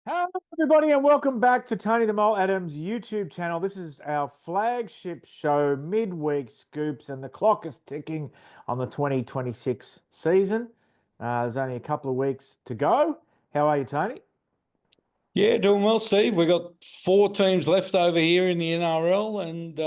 Hello, everybody, and welcome back to Tony the Mole Adams YouTube channel. This is our flagship show, Midweek Scoops, and the clock is ticking on the 2026 season. There's only a couple of weeks to go. How are you, Tony? Yeah, doing well, Steve. We've got four teams left over here in the NRL, and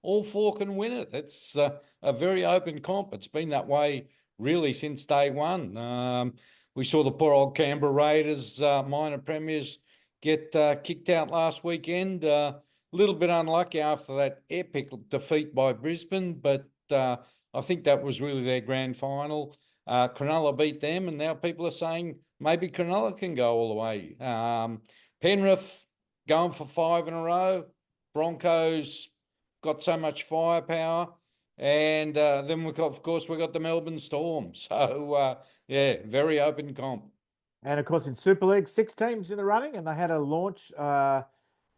all four can win it. It's a very open comp. It's been that way really since day one. We saw the poor old Canberra Raiders, minor premiers, get kicked out last weekend. A little bit unlucky after that epic defeat by Brisbane, but I think that was really their grand final. Cronulla beat them, and now people are saying maybe Cronulla can go all the way. Penrith going for five in a row. Broncos got so much firepower. And then of course, we got the Melbourne Storm. So, yeah, very open comp. And of course, in Super League, six teams in the running, and they had a launch on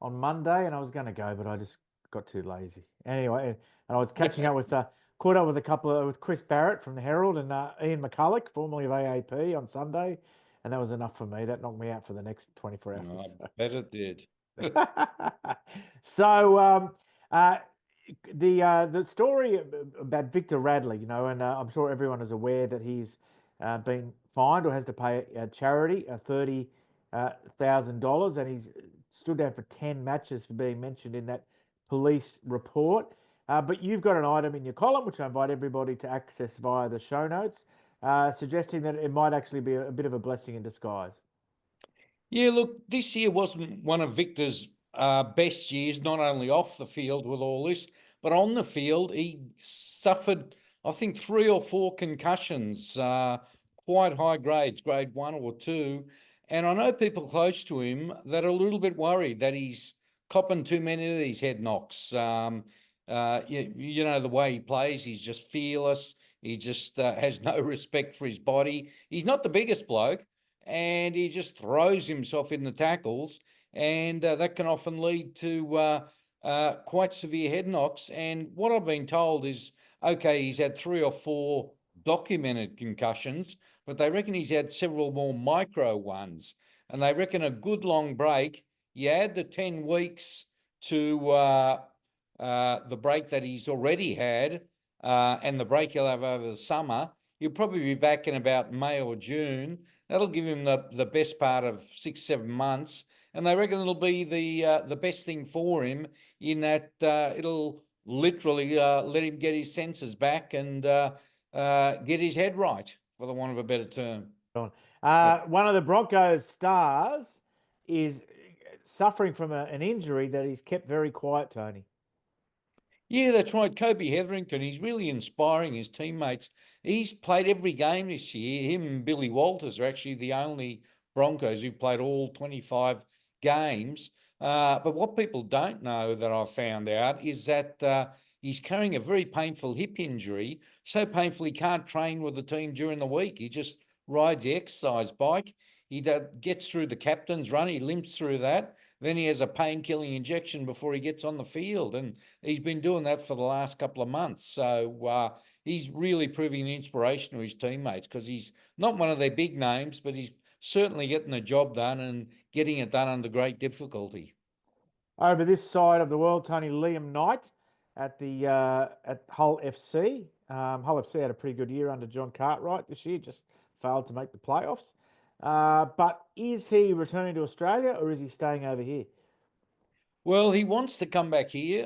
Monday, and I was going to go, but I just got too lazy. Anyway, and I was catching up with, caught up with a couple of, with Chris Barrett from the Herald and Ian McCulloch, formerly of AAP, on Sunday, and that was enough for me. That knocked me out for the next 24 I hours. bet it did. So, the story about Victor Radley, and I'm sure everyone is aware that he's been fined or has to pay a charity $30,000, and he's stood down for 10 matches for being mentioned in that police report. But you've got an item in your column, which I invite everybody to access via the show notes, suggesting that it might actually be a bit of a blessing in disguise. Yeah, look, this year wasn't one of Victor's best years, not only off the field with all this, but on the field. He suffered, I think, three or four concussions, quite high grades, grade one or two. And I know people close to him that are a little bit worried that he's copping too many of these head knocks. You know, the way he plays, he's just fearless. He just has no respect for his body. He's not the biggest bloke, and he just throws himself in the tackles, and that can often lead to quite severe head knocks. And what I've been told is, okay, he's had three or four documented concussions, but they reckon he's had several more micro ones, and they reckon a good long break. You add the 10 weeks to the break that he's already had, and the break he'll have over the summer. He'll probably be back in about May or June. That'll give him the best part of 6, 7 months, and they reckon it'll be the best thing for him in that it'll literally let him get his senses back and get his head right, for the want of a better term. One of the Broncos stars is suffering from an injury that he's kept very quiet, Tony. Yeah, that's right. Kobe Hetherington, he's really inspiring his teammates. He's played every game this year. Him and Billy Walters are actually the only Broncos who've played all 25 games. But what people don't know that I've found out is that he's carrying a very painful hip injury, so painful he can't train with the team during the week. He just rides the exercise bike. He gets through the captain's run. He limps through that. Then he has a pain-killing injection before he gets on the field. And he's been doing that for the last couple of months. So he's really proving an inspiration to his teammates, because he's not one of their big names, but he's certainly getting the job done and getting it done under great difficulty. Over this side of the world, Tony, Liam Knight at Hull FC. Hull FC had a pretty good year under John Cartwright this year, just failed to make the playoffs. But is he returning to Australia, or is he staying over here? Well, he wants to come back here.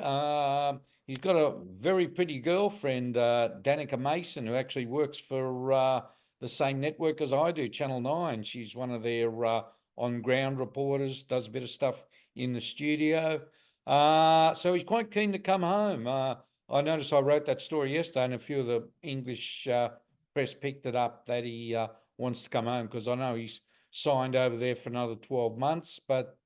He's got a very pretty girlfriend, Danica Mason, who actually works for the same network as I do, Channel 9. She's one of their on-ground reporters, does a bit of stuff in the studio. So he's quite keen to come home. I noticed I wrote that story yesterday, and a few of the English press picked it up that he wants to come home, because I know he's signed over there for another 12 months, but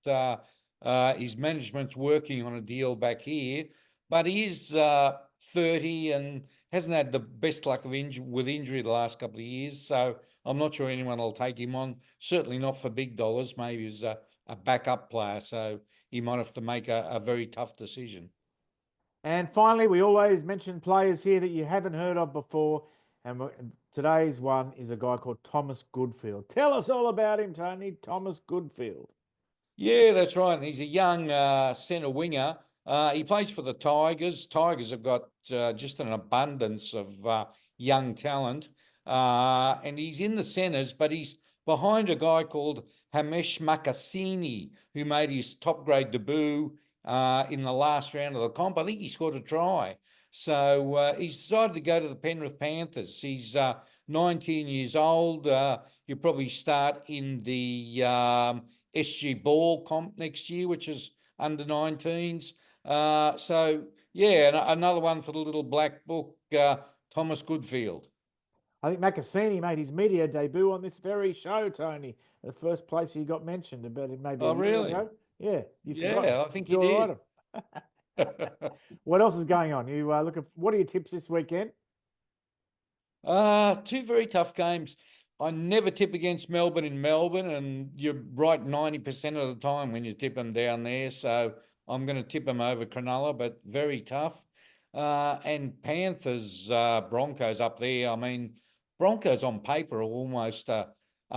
his management's working on a deal back here, but he is 30 and hasn't had the best luck with injury the last couple of years. So I'm not sure anyone will take him on. Certainly not for big dollars. Maybe as a backup player. So he might have to make a very tough decision. And finally, we always mention players here that you haven't heard of before. And today's one is a guy called Thomas Goodfield. Tell us all about him, Tony. Thomas Goodfield. Yeah, that's right. And he's a young centre winger. He plays for the Tigers. Tigers have got just an abundance of young talent. And he's in the centres, but he's behind a guy called Hamesh Makasini, who made his top grade debut in the last round of the comp. I think he scored a try. So he's decided to go to the Penrith Panthers. He's 19 years old. He'll probably start in the SG Ball comp next year, which is under 19s. So, yeah, another one for the little black book, Thomas Goodfield. I think Macassini made his media debut on this very show, Tony. The first place he got mentioned about it maybe a Oh, year really? ago. Yeah, you forgot. Yeah, I think It's he your did. item. What else is going on? You looking? What are your tips this weekend? Two very tough games. I never tip against Melbourne in Melbourne, and you're right 90% of the time when you tip them down there. So I'm going to tip them over Cronulla, but very tough. And Panthers, Broncos up there. I mean, Broncos on paper are almost a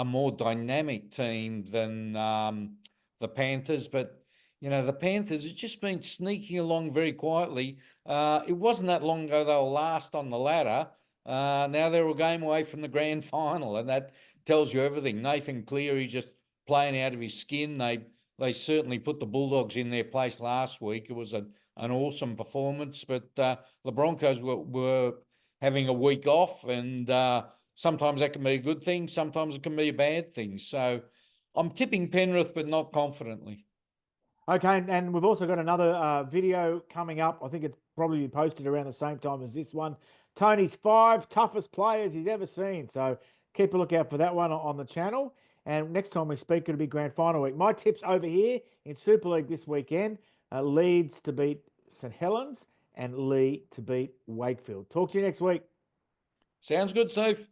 more dynamic team than the Panthers, but the Panthers have just been sneaking along very quietly. It wasn't that long ago they were last on the ladder. Now they're a game away from the grand final, and that tells you everything. Nathan Cleary just playing out of his skin. They certainly put the Bulldogs in their place last week. It was an awesome performance, but the Broncos were having a week off, and sometimes that can be a good thing. Sometimes it can be a bad thing. So I'm tipping Penrith, but not confidently. Okay, and we've also got another video coming up. I think it's probably posted around the same time as this one. Tony's 5 toughest players he's ever seen. So keep a lookout for that one on the channel. And next time we speak, it'll be grand final week. My tips over here in Super League this weekend: Leeds to beat St Helens and Lee to beat Wakefield. Talk to you next week. Sounds good, Steve.